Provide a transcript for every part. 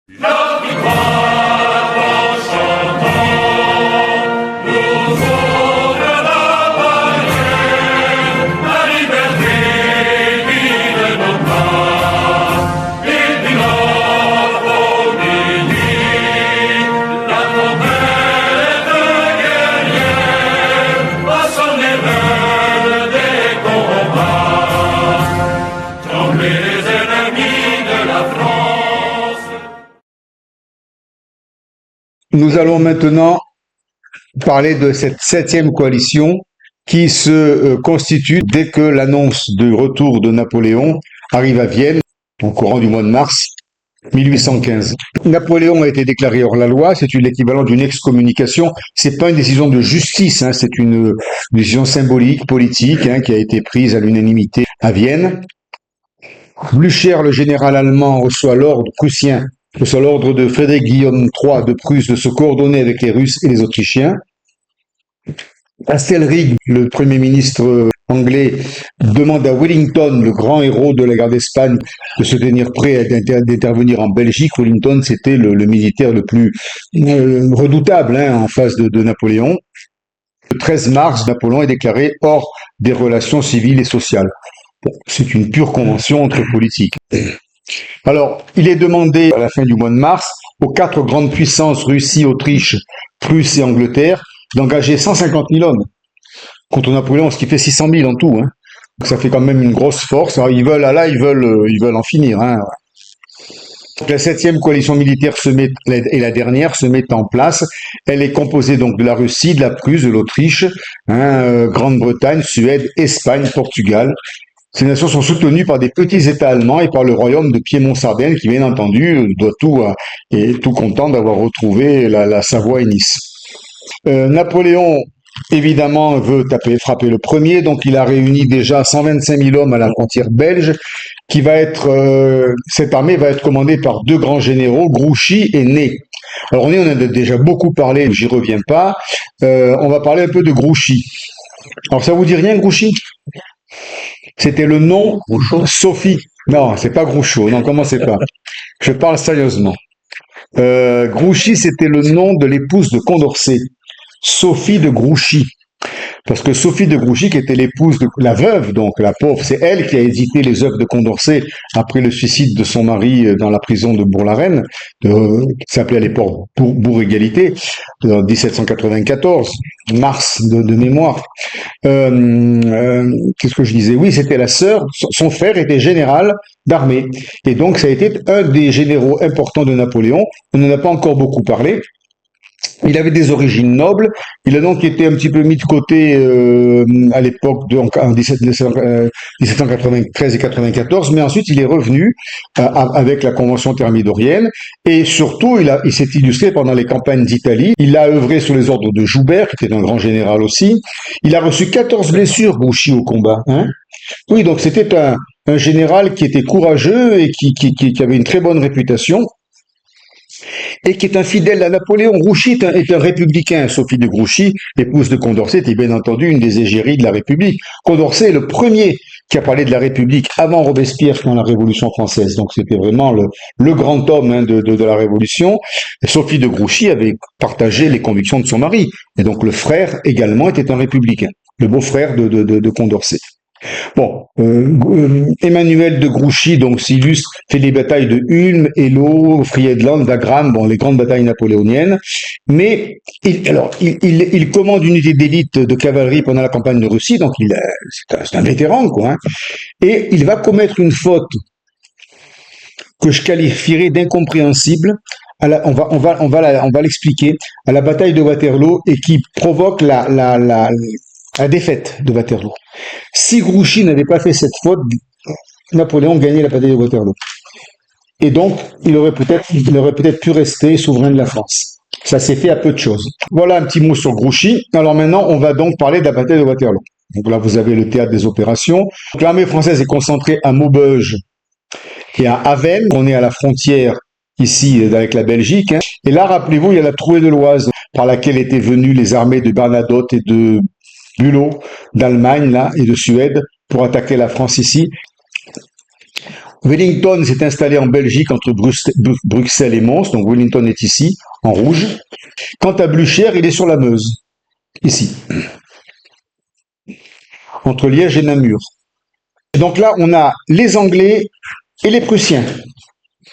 La victoire en chantant, nous ouvre la barrière, la liberté guide nos pas, et du nord au midi, la trompette guerrière va sonner l'heure des combats. Tremblez les ennemis de la France. Nous allons maintenant parler de cette 7e coalition qui se constitue dès que l'annonce du retour de Napoléon arrive à Vienne au courant du mois de mars 1815. Napoléon a été déclaré hors la loi, c'est l'équivalent d'une excommunication. C'est pas une décision de justice, hein, c'est une décision symbolique, politique, hein, qui a été prise à l'unanimité à Vienne. Blücher, le général allemand, reçoit l'ordre prussien, reçoit l'ordre de Frédéric Guillaume III de Prusse de se coordonner avec les Russes et les Autrichiens. Astelrig, le premier ministre anglais, demande à Wellington, le grand héros de la guerre d'Espagne, de se tenir prêt d'intervenir en Belgique. Wellington, c'était le militaire le plus redoutable, hein, en face de Napoléon. Le 13 mars, Napoléon est déclaré hors des relations civiles et sociales. Bon, c'est une pure convention entre politiques. Alors, il est demandé à la fin du mois de mars aux 4 grandes puissances, Russie, Autriche, Prusse et Angleterre, d'engager 150 000 hommes contre Napoléon, ce qui fait 600 000 en tout. Hein. Donc ça fait quand même une grosse force. Alors, ils veulent en finir. Hein. Donc, la 7e coalition militaire et la dernière se met en place. Elle est composée donc de la Russie, de la Prusse, de l'Autriche, hein, Grande-Bretagne, Suède, Espagne, Portugal. Ces nations sont soutenues par des petits États allemands et par le royaume de Piémont-Sardaigne qui, bien entendu, doit est tout content d'avoir retrouvé la Savoie et Nice. Napoléon, évidemment, veut frapper le premier, donc il a réuni déjà 125 000 hommes à la frontière belge, cette armée va être commandée par 2 grands généraux, Grouchy et Ney. Alors on en a déjà beaucoup parlé, j'y reviens pas. On va parler un peu de Grouchy. Alors ça vous dit rien, Grouchy ? C'était le nom Sophie. Non, c'est pas Groucho. Non, commencez pas. Je parle sérieusement. Grouchy, c'était le nom de l'épouse de Condorcet, Sophie de Grouchy. Parce que Sophie de Grouchy, qui était l'épouse de la veuve, donc la pauvre, c'est elle qui a édité les œuvres de Condorcet après le suicide de son mari dans la prison de Bourg-la-Reine, qui s'appelait à l'époque Bourg-Égalité, en 1794, mars de mémoire. Qu'est-ce que je disais? Oui, c'était la sœur, son frère était général d'armée. Et donc, ça a été un des généraux importants de Napoléon. On n'en a pas encore beaucoup parlé. Il avait des origines nobles. Il a donc été un petit peu mis de côté à l'époque en 1793 et 94, mais ensuite il est revenu avec la Convention thermidorienne et surtout il s'est illustré pendant les campagnes d'Italie. Il a œuvré sous les ordres de Joubert, qui était un grand général aussi. Il a reçu 14 blessures, Grouchy, au combat. Hein. Oui, donc c'était un général qui était courageux et qui avait une très bonne réputation. Et qui est un fidèle à Napoléon. Grouchy est un républicain. Sophie de Grouchy, épouse de Condorcet, était bien entendu une des égéries de la République. Condorcet est le premier qui a parlé de la République avant Robespierre dans la Révolution française. Donc c'était vraiment le grand homme, hein, de la Révolution. Et Sophie de Grouchy avait partagé les convictions de son mari. Et donc le frère également était un républicain, le beau-frère de Condorcet. Bon, Emmanuel de Grouchy donc s'illustre, fait les batailles de Ulm, Eylau, Friedland, Wagram, bon, les grandes batailles napoléoniennes. Mais il commande une unité d'élite de cavalerie pendant la campagne de Russie, donc c'est un vétéran, quoi. Hein, et il va commettre une faute que je qualifierais d'incompréhensible. On va l'expliquer à la bataille de Waterloo et qui provoque la défaite de Waterloo. Si Grouchy n'avait pas fait cette faute, Napoléon gagnait la bataille de Waterloo. Et donc, il aurait peut-être pu rester souverain de la France. Ça s'est fait à peu de choses. Voilà un petit mot sur Grouchy. Alors maintenant, on va donc parler de la bataille de Waterloo. Donc là, vous avez le théâtre des opérations. L'armée française est concentrée à Maubeuge et à Avesnes. On est à la frontière ici avec la Belgique. Hein. Et là, rappelez-vous, il y a la trouée de l'Oise par laquelle étaient venues les armées de Bernadotte et de Bülow d'Allemagne là et de Suède pour attaquer la France ici. Wellington s'est installé en Belgique entre Bruxelles et Mons, donc Wellington est ici, en rouge. Quant à Blücher, il est sur la Meuse, ici, entre Liège et Namur. Donc là, on a les Anglais et les Prussiens.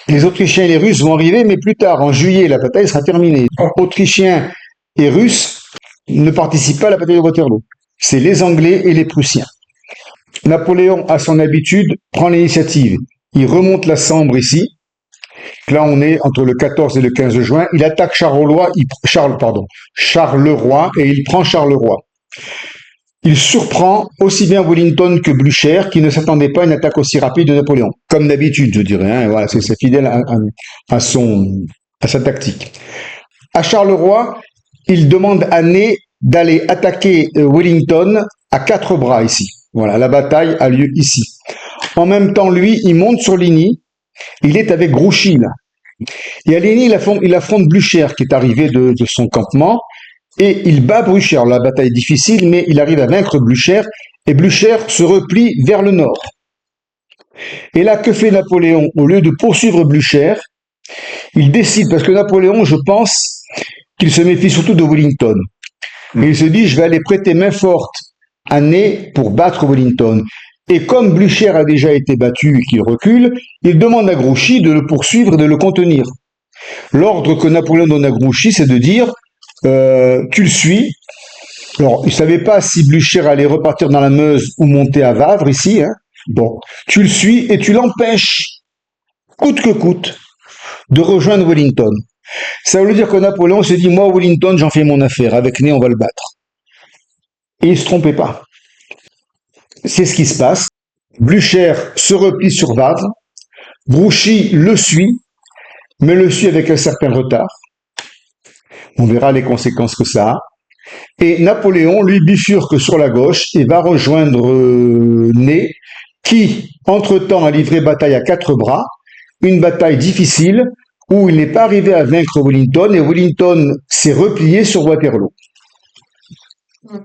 Les Autrichiens et les Russes vont arriver, mais plus tard, en juillet, la bataille sera terminée. Autrichiens et Russes ne participent pas à la bataille de Waterloo. C'est les Anglais et les Prussiens. Napoléon, à son habitude, prend l'initiative. Il remonte la Sambre ici. Là, on est entre le 14 et le 15 juin. Il attaque Charleroi et il prend Charleroi. Il surprend aussi bien Wellington que Blücher, qui ne s'attendait pas à une attaque aussi rapide de Napoléon. Comme d'habitude, je dirais. Hein, voilà, c'est fidèle à sa tactique. À Charleroi, il demande à Ney d'aller attaquer Wellington à 4 bras ici. Voilà, la bataille a lieu ici. En même temps, lui, il monte sur Ligny. Il est avec Grouchy, là. Et à Ligny, il affronte Blücher, qui est arrivé de son campement. Et il bat Blücher. La bataille est difficile, mais il arrive à vaincre Blücher. Et Blücher se replie vers le nord. Et là, que fait Napoléon? Au lieu de poursuivre Blücher, il décide, parce que Napoléon, je pense qu'il se méfie surtout de Wellington. Et il se dit, je vais aller prêter main forte à Ney pour battre Wellington. Et comme Blücher a déjà été battu et qu'il recule, il demande à Grouchy de le poursuivre et de le contenir. L'ordre que Napoléon donne à Grouchy, c'est de dire, tu le suis. Alors, il ne savait pas si Blücher allait repartir dans la Meuse ou monter à Wavre, ici. Hein. Bon, tu le suis et tu l'empêches, coûte que coûte, de rejoindre Wellington. Ça veut dire que Napoléon se dit, moi, Wellington, j'en fais mon affaire. Avec Ney, on va le battre. Et il ne se trompait pas. C'est ce qui se passe. Blücher se replie sur Wavre. Grouchy le suit, mais le suit avec un certain retard. On verra les conséquences que ça a. Et Napoléon, lui, bifurque sur la gauche et va rejoindre Ney, qui, entre-temps, a livré bataille à 4 bras. Une bataille difficile où il n'est pas arrivé à vaincre Wellington et Wellington s'est replié sur Waterloo. Je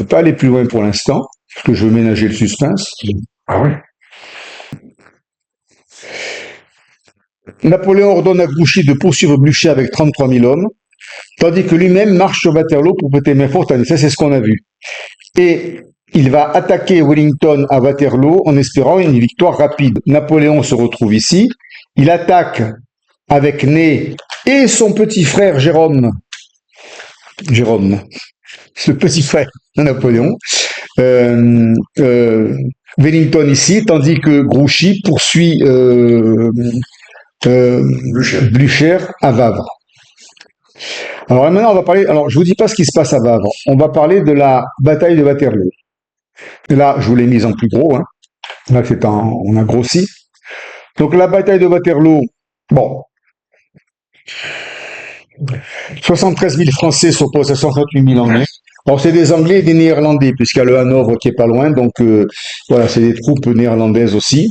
ne peux pas aller plus loin pour l'instant, parce que je veux ménager le suspense. Ah oui. Napoléon ordonne à Grouchy de poursuivre Blücher avec 33 000 hommes, tandis que lui-même marche sur Waterloo pour prêter main forte à Ney. Ça, c'est ce qu'on a vu. Et il va attaquer Wellington à Waterloo en espérant une victoire rapide. Napoléon se retrouve ici. Il attaque avec Ney et son petit frère Jérôme. Jérôme, le petit frère de Napoléon. Wellington ici, tandis que Grouchy poursuit Blücher à Wavre. Alors maintenant, on va parler. Alors, je vous dis pas ce qui se passe à Wavre. On va parler de la bataille de Waterloo. Et là, je vous l'ai mise en plus gros. Hein. Là, on a grossi. Donc, la bataille de Waterloo. Bon. 73 000 Français s'opposent à 68 000 Anglais. Alors, c'est des Anglais et des Néerlandais, puisqu'il y a le Hanovre qui est pas loin. Donc, voilà, c'est des troupes néerlandaises aussi.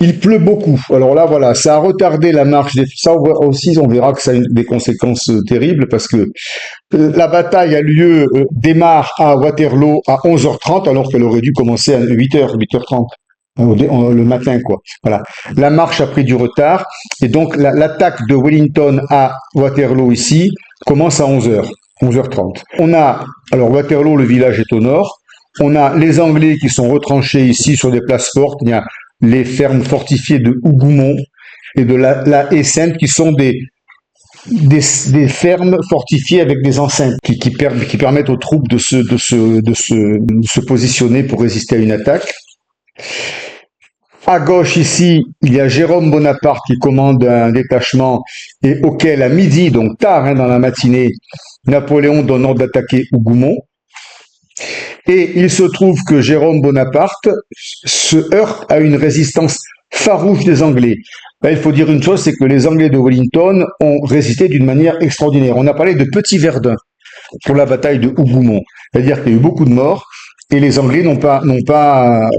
Il pleut beaucoup. Alors là, voilà, ça a retardé la marche des... Ça aussi, on verra que ça a des conséquences terribles parce que la bataille a lieu, démarre à Waterloo à 11h30 alors qu'elle aurait dû commencer à 8h30 le matin, quoi. Voilà. La marche a pris du retard et donc l'attaque de Wellington à Waterloo ici commence à 11h30. On a, alors Waterloo, le village est au nord. On a les Anglais qui sont retranchés ici sur des places fortes. Il y a les fermes fortifiées de Hougoumont et de la Haie Sainte qui sont des fermes fortifiées avec des enceintes qui permettent aux troupes de se positionner pour résister à une attaque. À gauche ici, il y a Jérôme Bonaparte qui commande un détachement et auquel à midi, donc tard dans la matinée, Napoléon donne ordre d'attaquer Hougoumont. Et il se trouve que Jérôme Bonaparte se heurte à une résistance farouche des Anglais. Là, il faut dire une chose, c'est que les Anglais de Wellington ont résisté d'une manière extraordinaire. On a parlé de Petit Verdun pour la bataille de Hougoumont. C'est-à-dire qu'il y a eu beaucoup de morts et les Anglais n'ont pas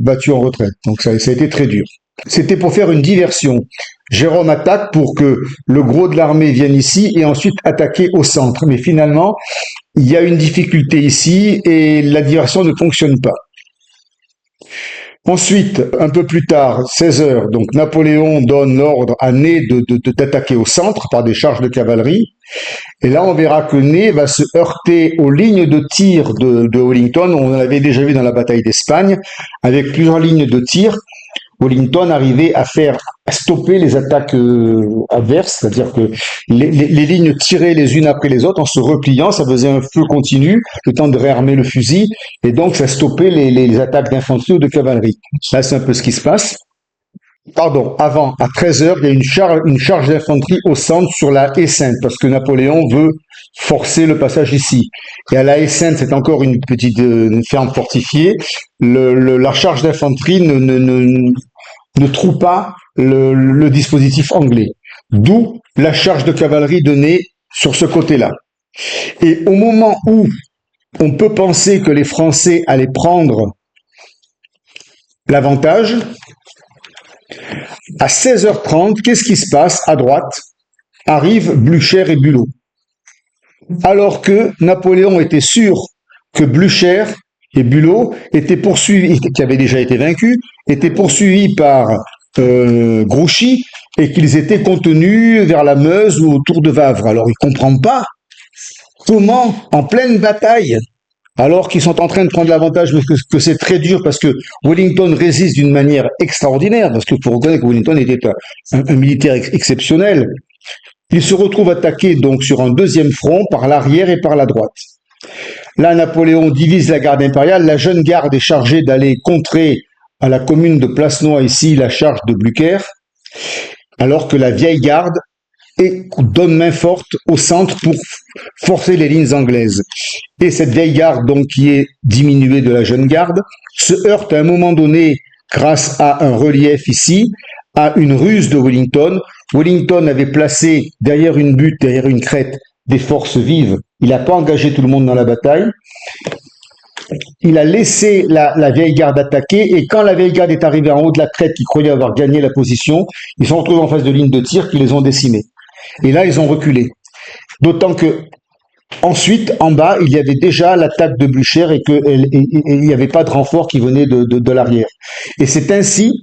battu en retraite. Donc ça a été très dur. C'était pour faire une diversion. Jérôme attaque pour que le gros de l'armée vienne ici et ensuite attaquer au centre. Mais finalement, il y a une difficulté ici et la diversion ne fonctionne pas. Ensuite, un peu plus tard, 16 heures, donc Napoléon donne l'ordre à Ney d'attaquer au centre par des charges de cavalerie. Et là, on verra que Ney va se heurter aux lignes de tir de Wellington. On l'avait déjà vu dans la bataille d'Espagne, avec plusieurs lignes de tir. Wellington arrivait à stopper les attaques adverses, c'est-à-dire que les lignes tiraient les unes après les autres en se repliant, ça faisait un feu continu, le temps de réarmer le fusil, et donc ça stoppait les attaques d'infanterie ou de cavalerie. Là, c'est un peu ce qui se passe. Pardon, avant, à 13 heures, il y a une charge d'infanterie au centre sur la haie Sainte, parce que Napoléon veut forcer le passage ici. Et à la haie Sainte, c'est encore une petite ferme fortifiée. La charge d'infanterie ne trouve pas le dispositif anglais. D'où la charge de cavalerie de Ney sur ce côté-là. Et au moment où on peut penser que les Français allaient prendre l'avantage, à 16h30, qu'est-ce qui se passe à droite? Arrivent Blücher et Bülow. Alors que Napoléon était sûr que Blücher et Bülow étaient poursuivis, qui avaient déjà été vaincus, étaient poursuivis par Grouchy et qu'ils étaient contenus vers la Meuse ou autour de Wavre. Alors il ne comprend pas comment, en pleine bataille, alors qu'ils sont en train de prendre l'avantage, mais que c'est très dur parce que Wellington résiste d'une manière extraordinaire, parce qu'il faut reconnaître que Wellington était un militaire exceptionnel. Il se retrouve attaqué donc sur un deuxième front par l'arrière et par la droite. Là, Napoléon divise la garde impériale. La jeune garde est chargée d'aller contrer à la commune de Placenoy, ici, la charge de Blücher, alors que la vieille garde donne main forte au centre pour forcer les lignes anglaises. Et cette vieille garde, donc, qui est diminuée de la jeune garde, se heurte à un moment donné, grâce à un relief ici, à une ruse de Wellington. Wellington avait placé derrière une butte, derrière une crête, des forces vives. Il n'a pas engagé tout le monde dans la bataille. Il a laissé la vieille garde attaquer, et quand la vieille garde est arrivée en haut de la crête, qui croyait avoir gagné la position, ils sont retrouvés en face de lignes de tir qui les ont décimés. Et là, ils ont reculé. D'autant que ensuite, en bas, il y avait déjà l'attaque de Blücher et qu'il n'y avait pas de renfort qui venait de l'arrière. Et c'est ainsi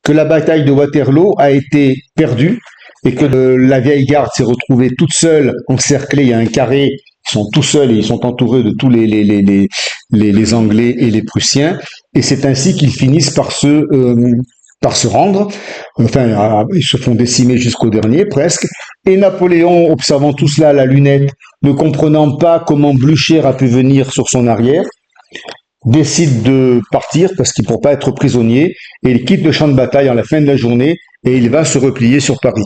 que la bataille de Waterloo a été perdue et que la vieille garde s'est retrouvée toute seule, encerclée. Il y a un carré, ils sont tout seuls et ils sont entourés de tous les Anglais et les Prussiens. Et c'est ainsi qu'ils finissent par se rendre. Enfin, ils se font décimer jusqu'au dernier, presque. Et Napoléon, observant tout cela à la lunette, ne comprenant pas comment Blücher a pu venir sur son arrière, décide de partir parce qu'il ne pourra pas être prisonnier, et il quitte le champ de bataille à la fin de la journée et il va se replier sur Paris.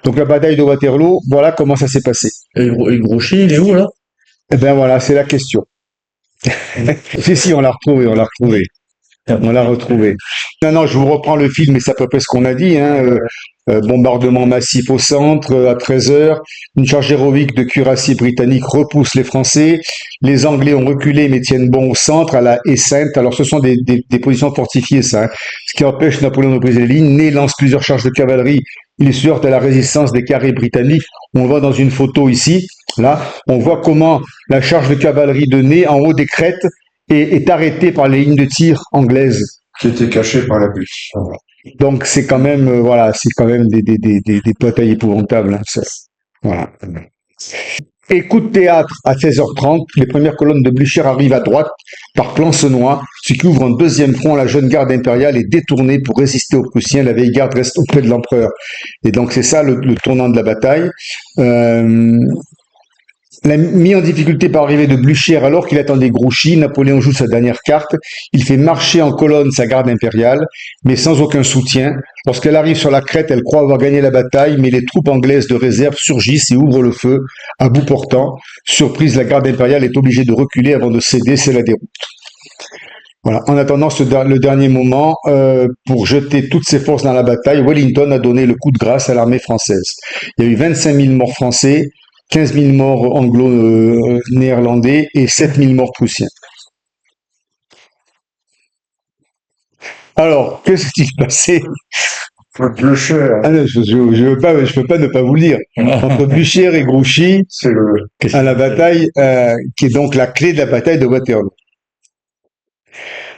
Donc la bataille de Waterloo, voilà comment ça s'est passé. Et Grouchy, il est où là? Eh bien voilà, c'est la question. Si, on l'a retrouvé, on l'a retrouvé. On l'a retrouvé. Non, je vous reprends le film, mais c'est à peu près ce qu'on a dit. Bombardement massif au centre, à 13 heures. Une charge héroïque de cuirassiers britanniques repousse les Français. Les Anglais ont reculé, mais tiennent bon au centre, à la haie Sainte. Alors, ce sont des positions fortifiées, ça. Ce qui empêche Napoléon de briser les lignes. Ney lance plusieurs charges de cavalerie. Il se heurte à la résistance des carrés britanniques. On le voit dans une photo ici. Là, on voit comment la charge de cavalerie de Ney, en haut des crêtes, est arrêtée par les lignes de tir anglaises. Qui était caché par la butte. Donc c'est quand même c'est quand même des batailles épouvantables. Hein, ça. Voilà. Et coup de théâtre à 16h30, les premières colonnes de Blücher arrivent à droite par Plancenoit, ce qui ouvre un deuxième front. La jeune garde impériale est détournée pour résister aux Prussiens. La vieille garde reste auprès de l'empereur. Et donc c'est ça le tournant de la bataille. Mis en difficulté par l'arrivée de Blücher alors qu'il attendait Grouchy, Napoléon joue sa dernière carte. Il fait marcher en colonne sa garde impériale, mais sans aucun soutien. Lorsqu'elle arrive sur la crête, elle croit avoir gagné la bataille, mais les troupes anglaises de réserve surgissent et ouvrent le feu à bout portant. Surprise, la garde impériale est obligée de reculer avant de céder, c'est la déroute. Voilà. En attendant le dernier moment, pour jeter toutes ses forces dans la bataille, Wellington a donné le coup de grâce à l'armée française. Il y a eu 25 000 morts français, 15 000 morts anglo-néerlandais et 7 000 morts prussiens. Alors, qu'est-ce qui s'est passé? Blücher, Ah non, je peux pas ne pas vous le dire. Entre Blücher et Grouchy, c'est le... à la bataille, qui est donc la clé de la bataille de Waterloo.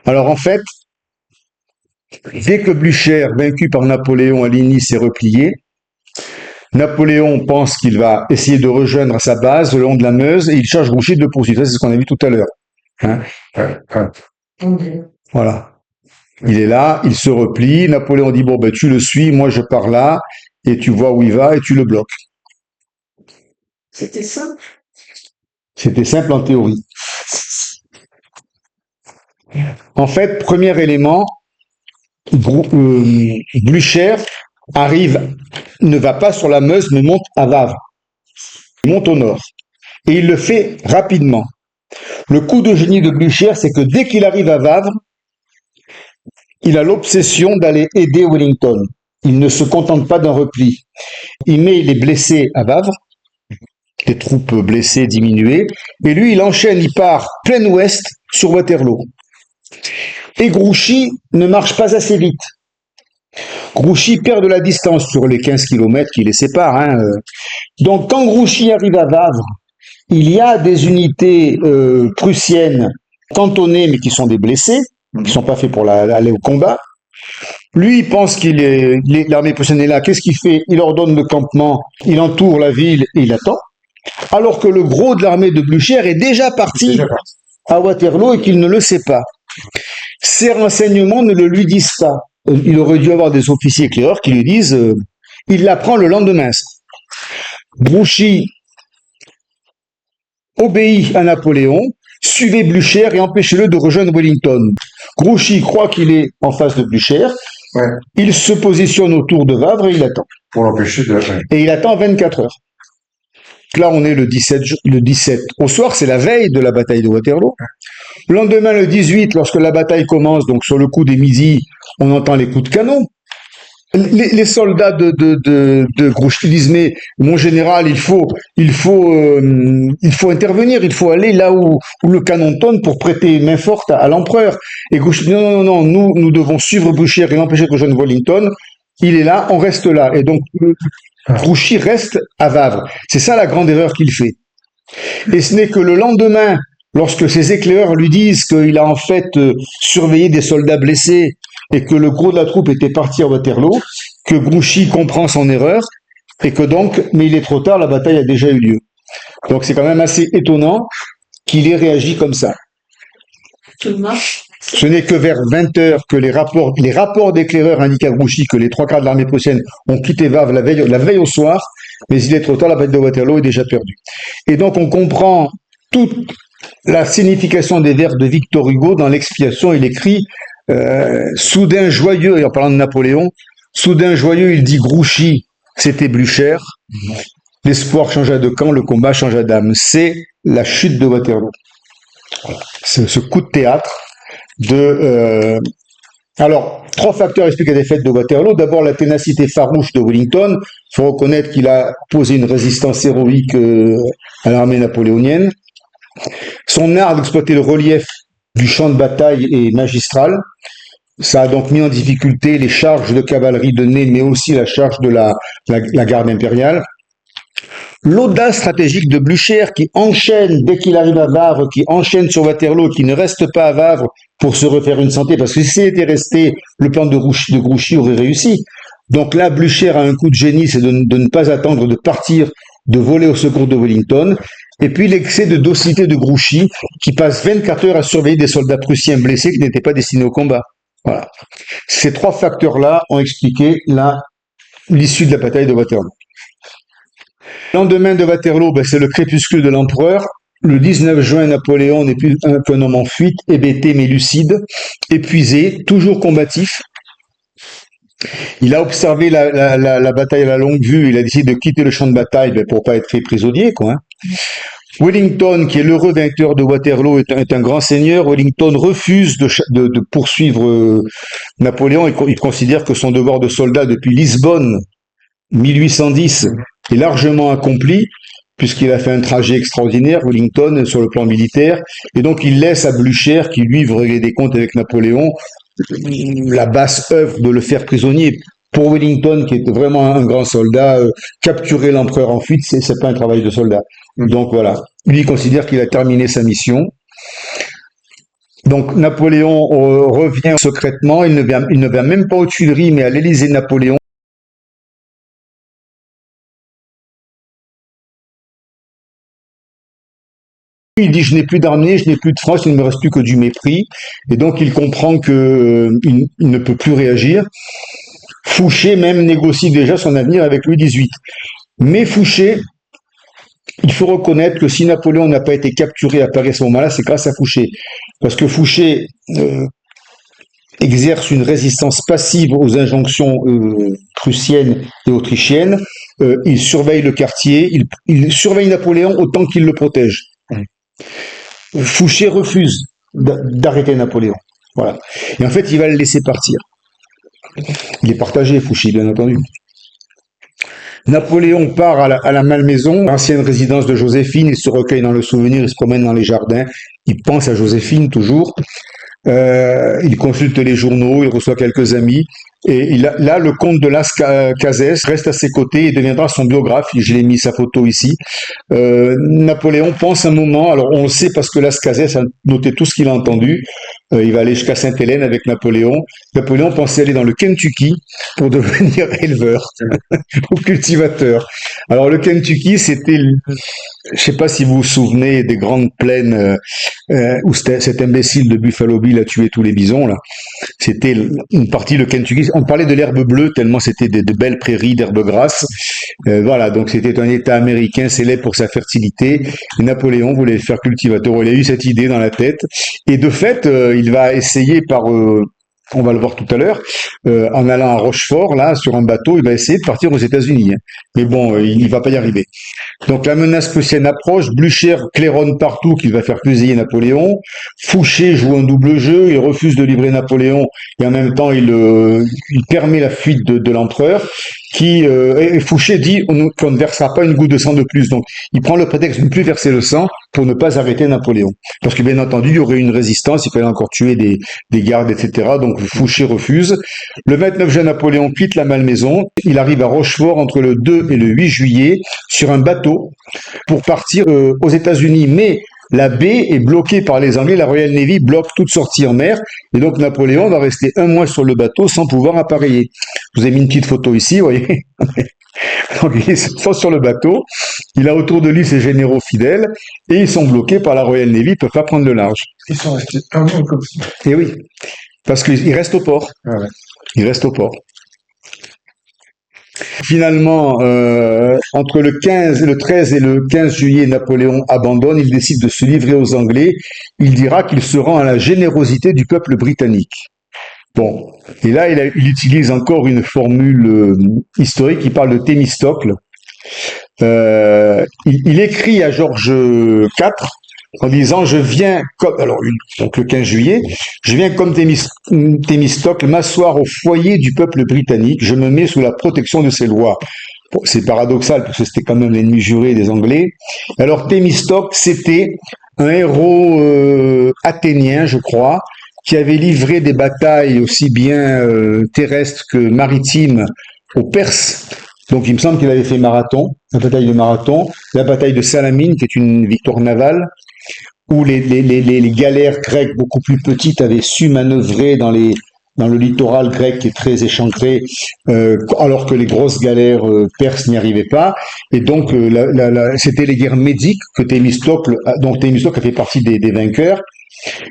Alors en fait, Dès que Blücher, vaincu par Napoléon à Ligny, s'est replié, Napoléon pense qu'il va essayer de rejoindre sa base le long de la Meuse et il charge Grouchy de le poursuivre. Ça, c'est ce qu'on a vu tout à l'heure. Hein? Voilà. Il est là, il se replie. Napoléon dit, bon, ben, tu le suis, moi je pars là, et tu vois où il va et tu le bloques. C'était simple. C'était simple en théorie. En fait, premier élément, Blücher ne va pas sur la Meuse, mais monte à Wavre. Il monte au nord. Et il le fait rapidement. Le coup de génie de Blücher, c'est que dès qu'il arrive à Wavre, il a l'obsession d'aller aider Wellington. Il ne se contente pas d'un repli. Il met les blessés à Wavre, les troupes blessées, diminuées, et lui, il enchaîne, il part plein ouest sur Waterloo. Et Grouchy ne marche pas assez vite. Grouchy perd de la distance sur les 15 km qui les séparent. Hein. Donc quand Grouchy arrive à Wavre, il y a des unités prussiennes cantonnées, mais qui sont des blessés, qui ne sont pas faits pour aller au combat. Lui, il pense l'armée prussienne est là. Qu'est-ce qu'il fait? Il ordonne le campement, il entoure la ville et il attend. Alors que le gros de l'armée de Blücher est déjà parti à Waterloo et qu'il ne le sait pas. Ces renseignements ne le lui disent pas. Il aurait dû avoir des officiers éclaireurs qui lui disent il l'apprend le lendemain. Grouchy obéit à Napoléon, suivez Blücher et empêchez-le de rejoindre Wellington. Grouchy croit qu'il est en face de Blücher, Ouais. il se positionne autour de Wavre et il attend. Pour l'empêcher de... Et il attend 24 heures. Là, on est le 17 au soir, c'est la veille de la bataille de Waterloo. Le lendemain, le 18, lorsque la bataille commence, donc sur le coup des midi, on entend les coups de canon. Les soldats de Grouchy disent mais mon général, il faut intervenir, il faut aller là où le canon tonne pour prêter main forte à l'empereur. Et Grouchy dit non, nous devons suivre Blücher et l'empêcher de rejoindre Wellington. Il est là, on reste là. Et donc Grouchy reste à Wavre. C'est ça la grande erreur qu'il fait. Et ce n'est que le lendemain, lorsque ses éclaireurs lui disent qu'il a en fait surveillé des soldats blessés et que le gros de la troupe était parti à Waterloo, que Grouchy comprend son erreur, et que donc, mais il est trop tard, la bataille a déjà eu lieu. Donc c'est quand même assez étonnant qu'il ait réagi comme ça. Ce n'est que vers 20 heures que les rapports d'éclaireurs indiquent à Grouchy que les 3/4 de l'armée prussienne ont quitté Wavre la veille au soir, mais il est trop tard, la bataille de Waterloo est déjà perdue. Et donc on comprend toute la signification des vers de Victor Hugo dans l'Expiation. Il écrit soudain joyeux, et en parlant de Napoléon, soudain joyeux, il dit Grouchy, c'était Blücher. L'espoir changea de camp, le combat changea d'âme. C'est la chute de Waterloo. Voilà. Ce coup de théâtre alors, 3 facteurs expliquent la défaite de Waterloo. D'abord, la ténacité farouche de Wellington. Il faut reconnaître qu'il a posé une résistance héroïque à l'armée napoléonienne. Son art d'exploiter le relief du champ de bataille est magistral. Ça a donc mis en difficulté les charges de cavalerie de Ney, mais aussi la charge de la garde impériale. L'audace stratégique de Blücher qui enchaîne, dès qu'il arrive à Wavre, qui enchaîne sur Waterloo, qui ne reste pas à Wavre pour se refaire une santé, parce que si c'était resté, le plan de Grouchy aurait réussi. Donc là, Blücher a un coup de génie, c'est de ne pas attendre de partir, de voler au secours de Wellington. Et puis l'excès de docilité de Grouchy, qui passe 24 heures à surveiller des soldats prussiens blessés qui n'étaient pas destinés au combat. Voilà. Ces 3 facteurs-là ont expliqué l'issue de la bataille de Waterloo. Le lendemain de Waterloo, c'est le crépuscule de l'empereur. Le 19 juin, Napoléon n'est plus qu'un homme en fuite, hébété mais lucide, épuisé, toujours combatif. Il a observé la bataille à la longue vue, il a décidé de quitter le champ de bataille pour pas être fait prisonnier, quoi. Wellington, qui est l'heureux vainqueur de Waterloo, est un grand seigneur. Wellington refuse de poursuivre Napoléon. Il considère que son devoir de soldat depuis Lisbonne, 1810, est largement accompli, puisqu'il a fait un trajet extraordinaire, Wellington, sur le plan militaire. Et donc, il laisse à Blücher, qui lui veut régler des comptes avec Napoléon, la basse œuvre de le faire prisonnier. Pour Wellington, qui est vraiment un grand soldat, capturer l'empereur en fuite, c'est pas un travail de soldat. Donc voilà. Lui, il considère qu'il a terminé sa mission. Donc Napoléon revient secrètement, il ne vient même pas aux Tuileries, mais à l'Élysée Napoléon. Il dit je n'ai plus d'armée, je n'ai plus de France, il ne me reste plus que du mépris. Et donc il comprend que il ne peut plus réagir. Fouché même négocie déjà son avenir avec Louis XVIII. Mais Fouché, il faut reconnaître que si Napoléon n'a pas été capturé à Paris à ce moment-là, c'est grâce à Fouché. Parce que Fouché exerce une résistance passive aux injonctions prussiennes et autrichiennes. Il surveille le quartier, il surveille Napoléon autant qu'il le protège. Fouché refuse d'arrêter Napoléon. Voilà. Et en fait, il va le laisser partir. Il est partagé, Fouché, bien entendu. Napoléon part à la Malmaison, ancienne résidence de Joséphine, il se recueille dans le souvenir, il se promène dans les jardins, il pense à Joséphine toujours, il consulte les journaux, il reçoit quelques amis, et là, le comte de Las Cases reste à ses côtés et deviendra son biographe, je l'ai mis sa photo ici. Napoléon pense un moment, alors on le sait parce que Las Cases a noté tout ce qu'il a entendu, il va aller jusqu'à Sainte-Hélène avec Napoléon. Napoléon pensait aller dans le Kentucky pour devenir éleveur ou cultivateur. Alors le Kentucky, c'était, je sais pas si vous vous souvenez des grandes plaines où cet imbécile de Buffalo Bill a tué tous les bisons là. C'était une partie le Kentucky. On parlait de l'herbe bleue tellement c'était de belles prairies d'herbe grasse. Voilà, donc c'était un État américain célèbre pour sa fertilité. Et Napoléon voulait le faire cultivateur. Il a eu cette idée dans la tête. Et de fait, il va essayer par on va le voir tout à l'heure, en allant à Rochefort, là, sur un bateau, il va essayer de partir aux États-Unis. Hein. Mais bon, il va pas y arriver. Donc la menace prussienne approche, Blücher claironne partout qu'il va faire fusiller Napoléon, Fouché joue un double jeu, il refuse de livrer Napoléon, et en même temps il permet la fuite de l'empereur, et Fouché dit qu'on ne versera pas une goutte de sang de plus. Donc il prend le prétexte de ne plus verser le sang pour ne pas arrêter Napoléon. Parce que bien entendu, il y aurait une résistance, il fallait encore tuer des gardes, etc. Donc Fouché refuse. Le 29 juin, Napoléon quitte la Malmaison. Il arrive à Rochefort entre le 2 et le 8 juillet sur un bateau pour partir aux États-Unis. Mais la baie est bloquée par les Anglais. La Royal Navy bloque toute sortie en mer. Et donc Napoléon va rester un mois sur le bateau sans pouvoir appareiller. Je vous ai mis une petite photo ici, vous voyez. Donc ils sont sur le bateau, il a autour de lui ses généraux fidèles, et ils sont bloqués par la Royal Navy, ils ne peuvent pas prendre le large. Ils sont restés un mois comme ça. Et oui, parce qu'ils restent au port. Ah ouais. Ils restent au port. Finalement, entre le 13 et le 15 juillet, Napoléon abandonne, il décide de se livrer aux Anglais, il dira qu'il se rend à la générosité du peuple britannique. Bon, et là, il utilise encore une formule historique, il parle de Thémistocle. Il écrit à Georges IV en disant « Je viens comme… » alors donc le 15 juillet, « Je viens comme Thémistocle m'asseoir au foyer du peuple britannique, je me mets sous la protection de ses lois. » Bon, c'est paradoxal parce que c'était quand même l'ennemi juré des Anglais. Alors Thémistocle, c'était un héros athénien, je crois, qui avait livré des batailles aussi bien terrestres que maritimes aux Perses. Donc il me semble qu'il avait fait Marathon, la bataille de Marathon, la bataille de Salamine, qui est une victoire navale, où les galères grecques beaucoup plus petites avaient su manœuvrer dans le littoral grec qui est très échancré, alors que les grosses galères perses n'y arrivaient pas. Et donc c'était les guerres médiques que dont Thémistocle a fait partie des vainqueurs.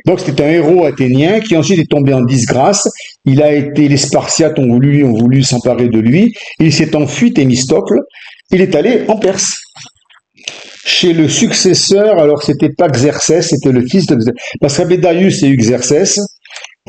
Donc c'était un héros athénien qui ensuite est tombé en disgrâce. Les Spartiates ont voulu s'emparer de lui. Il s'est enfui, Thémistocle. Il est allé en Perse. Chez le successeur, alors c'était pas Xerxès, c'était le fils de Xerxès. Parce qu'après Darius, il y a eu Xerxès.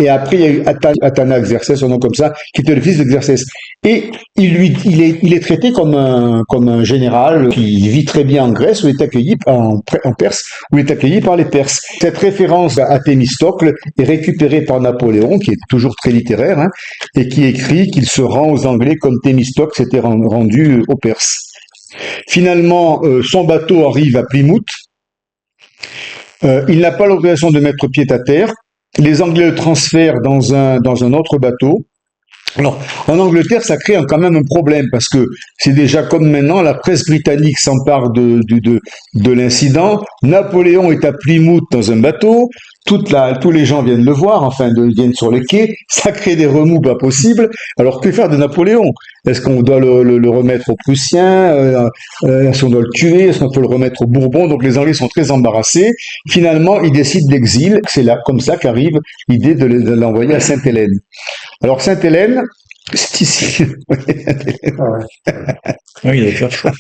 Et après, il y a eu Athanaxerxès, un nom comme ça, qui était le fils de Xerxès. Et il est traité comme un général qui vit très bien en Grèce, où il est accueilli en Perse, où il est accueilli par les Perses. Cette référence à Thémistocle est récupérée par Napoléon, qui est toujours très littéraire, hein, et qui écrit qu'il se rend aux Anglais comme Thémistocle s'était rendu aux Perses. Finalement, son bateau arrive à Plymouth. Il n'a pas l'autorisation de mettre pied à terre. Les Anglais le transfèrent dans un autre bateau. Alors, en Angleterre, ça crée quand même un problème parce que c'est déjà comme maintenant, la presse britannique s'empare de l'incident. Napoléon est à Plymouth dans un bateau. Tous les gens viennent le voir, enfin, viennent sur les quais. Ça crée des remous pas possibles. Alors, que faire de Napoléon? Est-ce qu'on doit le remettre aux Prussiens? Est-ce qu'on doit le tuer? Est-ce qu'on peut le remettre aux Bourbons? Donc, les Anglais sont très embarrassés. Finalement, ils décident d'exil. C'est là, comme ça qu'arrive l'idée de l'envoyer à Sainte-Hélène. Alors Sainte-Hélène, c'est ici. Oui, il doit faire chaud.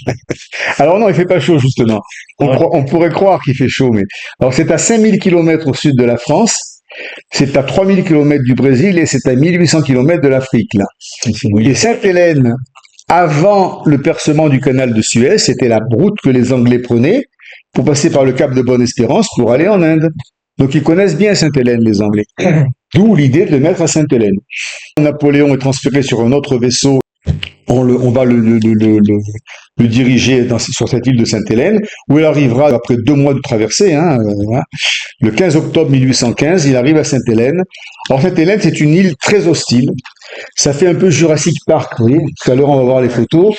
Alors non, il fait pas chaud justement. Ouais. On pourrait croire qu'il fait chaud, mais alors c'est à 5000 kilomètres au sud de la France, c'est à 3000 kilomètres du Brésil et c'est à 1800 kilomètres de l'Afrique là. C'est mouillé. Et Sainte-Hélène, avant le percement du canal de Suez, c'était la route que les Anglais prenaient pour passer par le cap de Bonne-Espérance pour aller en Inde. Donc ils connaissent bien Sainte-Hélène, les Anglais. D'où l'idée de le mettre à Sainte-Hélène. Napoléon est transféré sur un autre vaisseau. On va le diriger sur cette île de Sainte-Hélène, où il arrivera après 2 mois de traversée. Voilà. Le 15 octobre 1815, il arrive à Sainte-Hélène. Alors Sainte-Hélène, c'est une île très hostile. Ça fait un peu Jurassic Park, vous voyez. Tout à l'heure, on va voir les photos.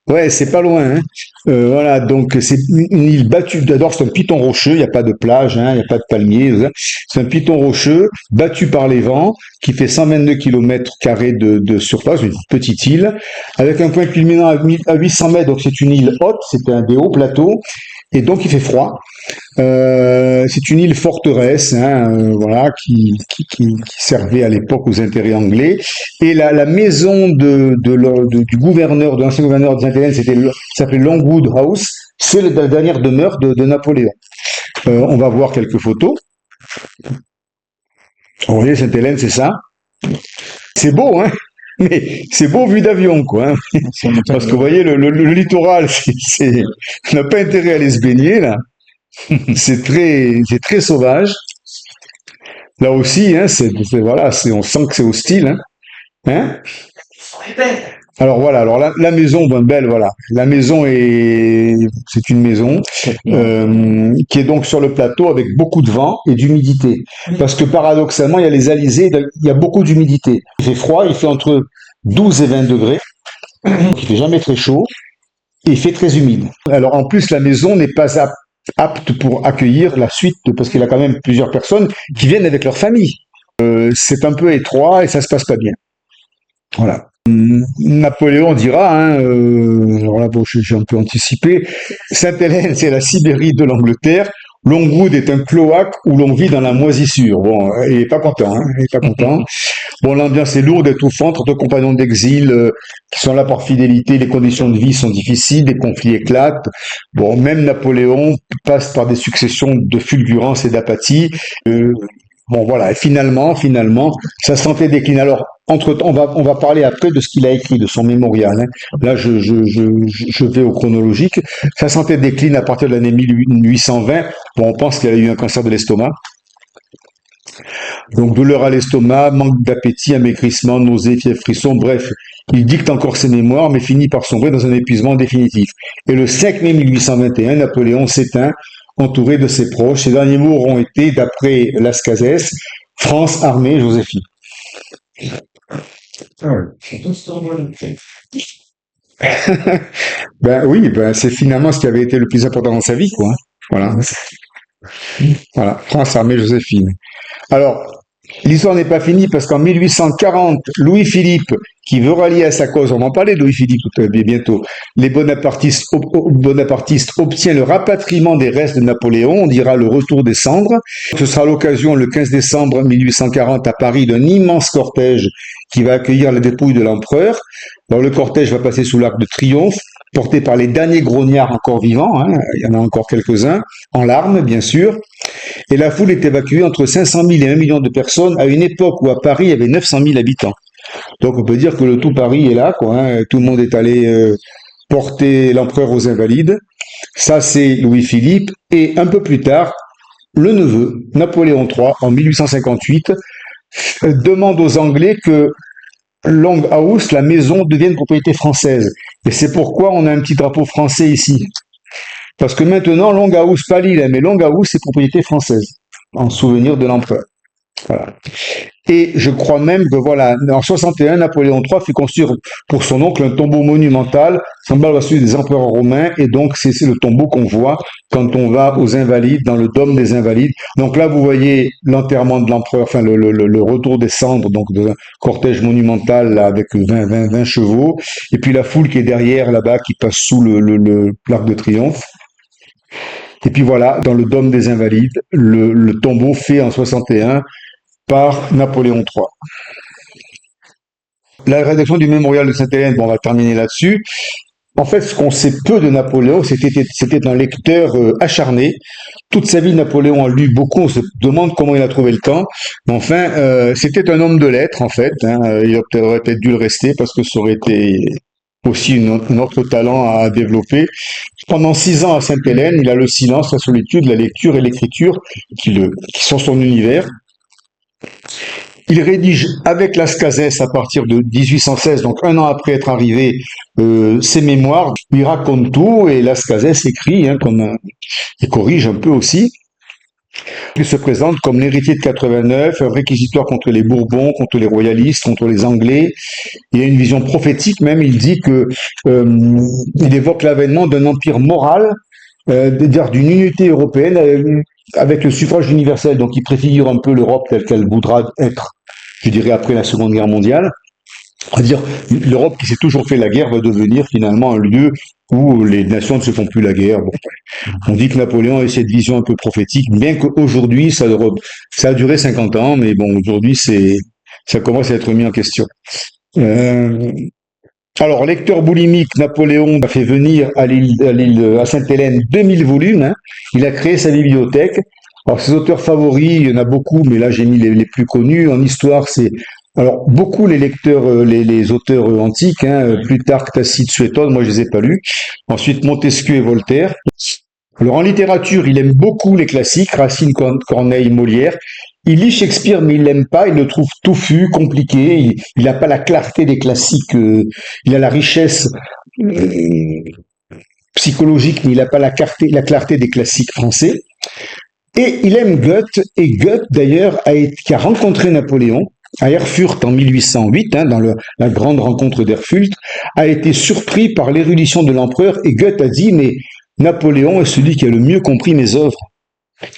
Ouais, c'est pas loin. Voilà, donc c'est une île battue. D'abord, c'est un piton rocheux. Il n'y a pas de plage, il n'y a pas de palmiers. C'est un piton rocheux battu par les vents qui fait 122 km² de surface, une petite île, avec un point culminant à 800 mètres. Donc c'est une île haute, c'est des hauts plateaux. Et donc il fait froid. C'est une île forteresse, voilà, qui servait à l'époque aux intérêts anglais. Et la maison du gouverneur, de l'ancien gouverneur de Sainte-Hélène, s'appelait Longwood House. C'est la dernière demeure de Napoléon. On va voir quelques photos. Vous voyez, Sainte-Hélène, c'est ça. C'est beau, hein. Mais c'est beau vu d'avion, quoi. Parce que vous voyez, le littoral, on n'a pas intérêt à aller se baigner, là. C'est très sauvage. Là aussi, voilà, on sent que c'est hostile, hein. Alors voilà, alors la maison, belle, voilà. La maison c'est une maison qui est donc sur le plateau avec beaucoup de vent et d'humidité. Parce que paradoxalement, il y a les alizés, il y a beaucoup d'humidité. Il fait froid, il fait entre 12 et 20 degrés. Donc il fait jamais très chaud et il fait très humide. Alors en plus, la maison n'est pas apte pour accueillir la suite, parce qu'il y a quand même plusieurs personnes qui viennent avec leur famille. C'est un peu étroit et ça se passe pas bien. Voilà. Napoléon dira, alors là, bon, j'ai un peu anticipé, Sainte-Hélène, c'est la Sibérie de l'Angleterre. Longwood est un cloaque où l'on vit dans la moisissure. Bon, il est pas content, il est pas content. Bon, l'ambiance est lourde, étouffante, entre compagnons d'exil qui sont là par fidélité, les conditions de vie sont difficiles, des conflits éclatent. Bon, même Napoléon passe par des successions de fulgurances et d'apathie. Bon, voilà, et finalement, sa santé décline. Alors, entre-temps, on va parler après de ce qu'il a écrit, de son mémorial. Là, je vais au chronologique. Sa santé décline à partir de l'année 1820. Bon, on pense qu'il a eu un cancer de l'estomac. Donc, douleur à l'estomac, manque d'appétit, amaigrissement, nausées, fièvre, frisson, bref. Il dicte encore ses mémoires, mais finit par sombrer dans un épuisement définitif. Et le 5 mai 1821, Napoléon s'éteint, entouré de ses proches. Ses derniers mots auront été, d'après Las Cases, France, armée, Joséphine. Ben oui, c'est finalement ce qui avait été le plus important dans sa vie, quoi. Voilà. Voilà, France, armée, Joséphine. Alors, l'histoire n'est pas finie parce qu'en 1840, Louis-Philippe, qui veut rallier à sa cause, on va en parler de Louis-Philippe bientôt, les bonapartistes obtient le rapatriement des restes de Napoléon, on dira le retour des cendres. Ce sera l'occasion, le 15 décembre 1840 à Paris, d'un immense cortège qui va accueillir les dépouilles de l'empereur. Alors le cortège va passer sous l'Arc de Triomphe, porté par les derniers grognards encore vivants, il y en a encore quelques-uns, en larmes bien sûr. Et la foule est évacuée entre 500 000 et 1 million de personnes à une époque où à Paris il y avait 900 000 habitants. Donc on peut dire que le tout Paris est là, quoi. Tout le monde est allé porter l'empereur aux Invalides. Ça c'est Louis-Philippe. Et un peu plus tard, le neveu, Napoléon III, en 1858, demande aux Anglais que Long House, la maison, devienne propriété française. Et c'est pourquoi on a un petit drapeau français ici. Parce que maintenant, Long House, pas l'île, mais Long House, c'est propriété française, en souvenir de l'empereur. Voilà. Et je crois même que voilà, en 61, Napoléon III fit construire pour son oncle un tombeau monumental, semblable à celui des empereurs romains, et donc c'est le tombeau qu'on voit quand on va aux Invalides, dans le dôme des Invalides. Donc là, vous voyez l'enterrement de l'empereur, enfin le retour des cendres, donc d'un cortège monumental là, avec 20 chevaux, et puis la foule qui est derrière là-bas, qui passe sous l'Arc de Triomphe. Et puis voilà, dans le dôme des Invalides, le tombeau fait en 61 par Napoléon III. La rédaction du mémorial de Sainte-Hélène, bon, on va terminer là-dessus. En fait, ce qu'on sait peu de Napoléon, c'était un lecteur acharné. Toute sa vie, Napoléon a lu beaucoup. On se demande comment il a trouvé le temps. Mais enfin, c'était un homme de lettres, en fait. Hein. Il aurait peut-être dû le rester parce que ça aurait été aussi un autre talent à développer. Pendant 6 ans à Sainte-Hélène, il a le silence, la solitude, la lecture et l'écriture qui sont son univers. Il rédige avec Lascazès à partir de 1816, donc un an après être arrivé, ses mémoires. Il raconte tout et Lascazès écrit, et corrige un peu aussi. Il se présente comme l'héritier de 89, un réquisitoire contre les Bourbons, contre les royalistes, contre les Anglais. Il a une vision prophétique même. Il dit que il évoque l'avènement d'un empire moral, d'une unité européenne avec le suffrage universel. Donc il préfigure un peu l'Europe telle qu'elle voudra être, je dirais, après la Seconde Guerre mondiale. C'est-à-dire, l'Europe qui s'est toujours fait la guerre va devenir finalement un lieu où les nations ne se font plus la guerre. Bon. On dit que Napoléon a cette vision un peu prophétique, bien qu'aujourd'hui, ça a duré 50 ans, mais bon, aujourd'hui, ça commence à être mis en question. Alors, lecteur boulimique, Napoléon a fait venir à Sainte-Hélène 2000 volumes. Hein. Il a créé sa bibliothèque. Alors, ses auteurs favoris, il y en a beaucoup, mais là, j'ai mis les plus connus. En histoire, c'est alors beaucoup les lecteurs, les auteurs antiques, hein, Plutarque, Tacite, Suétone, moi je les ai pas lus. Ensuite, Montesquieu et Voltaire. Alors en littérature, il aime beaucoup les classiques, Racine, Corneille, Molière. Il lit Shakespeare, mais il l'aime pas, il le trouve touffu, compliqué, il n'a pas la clarté des classiques, il a la richesse psychologique, mais il n'a pas la clarté des classiques français. Et il aime Goethe, et Goethe d'ailleurs qui a rencontré Napoléon à Erfurt en 1808, hein, dans la grande rencontre d'Erfurt, a été surpris par l'érudition de l'empereur, et Goethe a dit, mais Napoléon est celui qui a le mieux compris mes œuvres.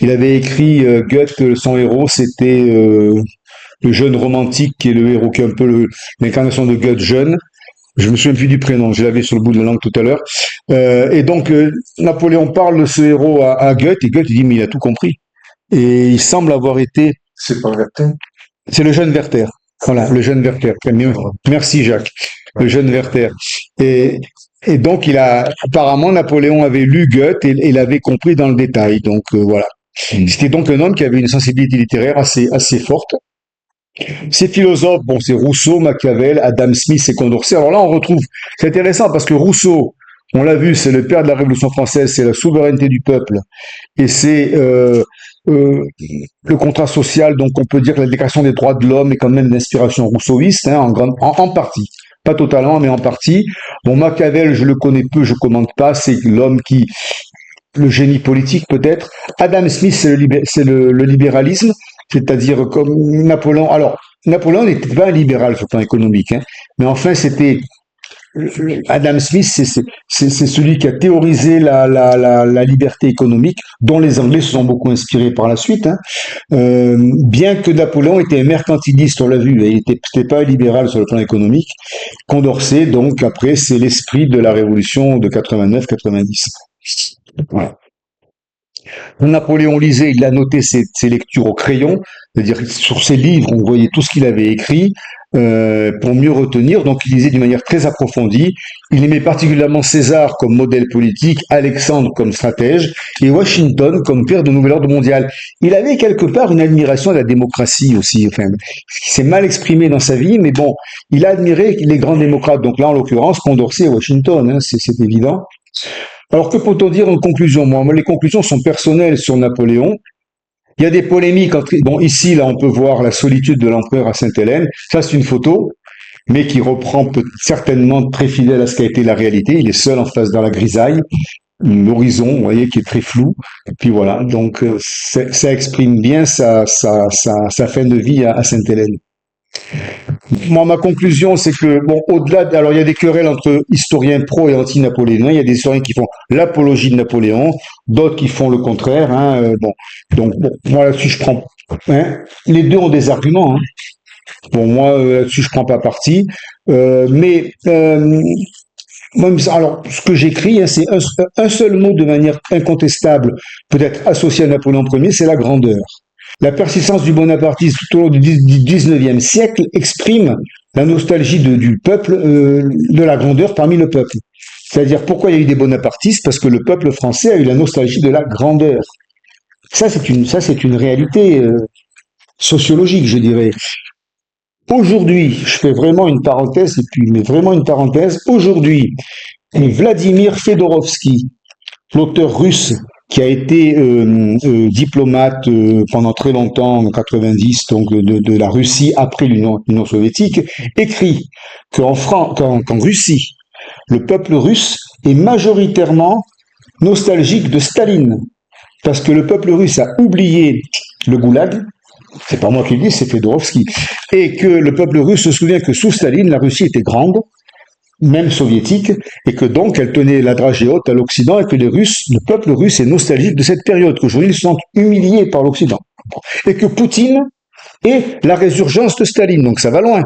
Il avait écrit, Goethe, son héros, c'était le jeune romantique, qui est le héros, qui est un peu l'incarnation de Goethe jeune. Je me souviens plus du prénom, je l'avais sur le bout de la langue tout à l'heure. Et donc, Napoléon parle de ce héros à Goethe, et Goethe dit, mais il a tout compris. Et il semble avoir été... C'est pas Werther. C'est le jeune Werther. Voilà, le jeune Werther. Merci Jacques. Le jeune Werther. Et donc, apparemment, Napoléon avait lu Goethe et l'avait compris dans le détail. Donc, voilà. C'était donc un homme qui avait une sensibilité littéraire assez forte. Ces philosophes, bon, c'est Rousseau, Machiavel, Adam Smith et Condorcet. Alors là, on retrouve, c'est intéressant parce que Rousseau, on l'a vu, c'est le père de la Révolution française, c'est la souveraineté du peuple, et c'est le contrat social. Donc, on peut dire que la Déclaration des droits de l'homme est quand même d'inspiration rousseauiste, hein, en partie, pas totalement, mais en partie. Bon, Machiavel, je le connais peu, je commente pas, c'est l'homme le génie politique peut-être. Adam Smith, c'est le libéralisme, c'est-à-dire comme Napoléon. Alors, Napoléon n'était pas un libéral sur le plan économique, hein, mais enfin, c'était Adam Smith, c'est celui qui a théorisé la liberté économique, dont les Anglais se sont beaucoup inspirés par la suite. Hein. Bien que Napoléon était un mercantiliste, on l'a vu, il n'était pas un libéral sur le plan économique. Condorcet, donc, après, c'est l'esprit de la Révolution de 89-90. Voilà. Napoléon lisait, il a noté ses lectures au crayon, c'est-à-dire sur ses livres, on voyait tout ce qu'il avait écrit pour mieux retenir. Donc il lisait d'une manière très approfondie. Il aimait particulièrement César comme modèle politique, Alexandre comme stratège et Washington comme père de nouvel ordre mondial. Il avait quelque part une admiration de la démocratie aussi. Enfin, c'est mal exprimé dans sa vie, mais bon, il a admiré les grands démocrates. Donc là, en l'occurrence, Condorcet et Washington, hein, c'est évident. Alors que peut-on dire en conclusion? Moi, les conclusions sont personnelles sur Napoléon. Il y a des polémiques bon, ici, là, on peut voir la solitude de l'empereur à Sainte-Hélène. Ça, c'est une photo, mais qui reprend certainement très fidèle à ce qu'a été la réalité. Il est seul en face dans la grisaille. l'horizon, vous voyez, qui est très flou. Et puis voilà, donc ça exprime bien sa fin de vie à Sainte-Hélène. Moi, ma conclusion, c'est que, bon, alors il y a des querelles entre historiens pro et anti-napoléoniens. Il y a des historiens qui font l'apologie de Napoléon, d'autres qui font le contraire. Hein, bon, donc, bon, moi là-dessus, je prends. Hein, les deux ont des arguments. Hein. Bon, moi là-dessus, je prends pas parti. Mais alors, ce que j'écris, hein, c'est un seul mot de manière incontestable, peut-être associé à Napoléon Ier, c'est la grandeur. La persistance du bonapartisme tout au long du XIXe siècle exprime la nostalgie du peuple, de la grandeur parmi le peuple. C'est-à-dire, pourquoi il y a eu des bonapartistes? Parce que le peuple français a eu la nostalgie de la grandeur. Ça, c'est une réalité sociologique, je dirais. Aujourd'hui, je fais vraiment une parenthèse, et puis, mais vraiment une parenthèse, aujourd'hui, Vladimir Fedorovski, l'auteur russe qui a été diplomate pendant très longtemps, en 90, donc de la Russie après l'Union soviétique, écrit qu'en Russie, le peuple russe est majoritairement nostalgique de Staline, parce que le peuple russe a oublié le goulag, c'est pas moi qui le dis, c'est Fedorovski, et que le peuple russe se souvient que sous Staline, la Russie était grande, même soviétique, et que donc elle tenait la dragée haute à l'Occident, et que le peuple russe est nostalgique de cette période, qu'aujourd'hui ils se sentent humiliés par l'Occident. Et que Poutine est la résurgence de Staline, donc ça va loin.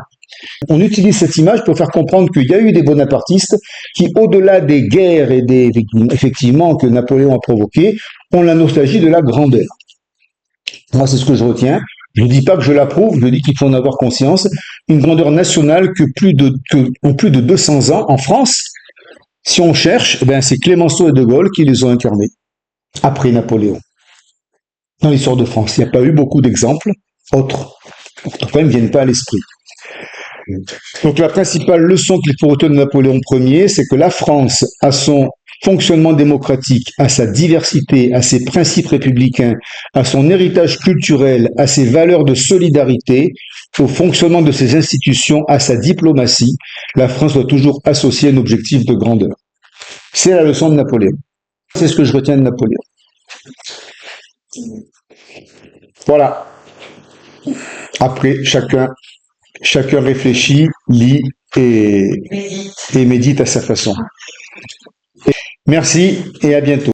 On utilise cette image pour faire comprendre qu'il y a eu des bonapartistes qui, au-delà des guerres et des effectivement que Napoléon a provoquées, ont la nostalgie de la grandeur. Moi, c'est ce que je retiens. Je ne dis pas que je l'approuve, je dis qu'il faut en avoir conscience. Une grandeur nationale en plus de 200 ans en France, si on cherche, eh bien, c'est Clémenceau et De Gaulle qui les ont incarnés, après Napoléon. Dans l'histoire de France, il n'y a pas eu beaucoup d'exemples autres, qui quand même ne viennent pas à l'esprit. Donc la principale leçon qu'il faut retenir de Napoléon Ier, c'est que la France a son fonctionnement démocratique, à sa diversité, à ses principes républicains, à son héritage culturel, à ses valeurs de solidarité, au fonctionnement de ses institutions, à sa diplomatie, la France doit toujours associer un objectif de grandeur. C'est la leçon de Napoléon. C'est ce que je retiens de Napoléon. Voilà. Après, chacun réfléchit, lit et médite à sa façon. Merci et à bientôt.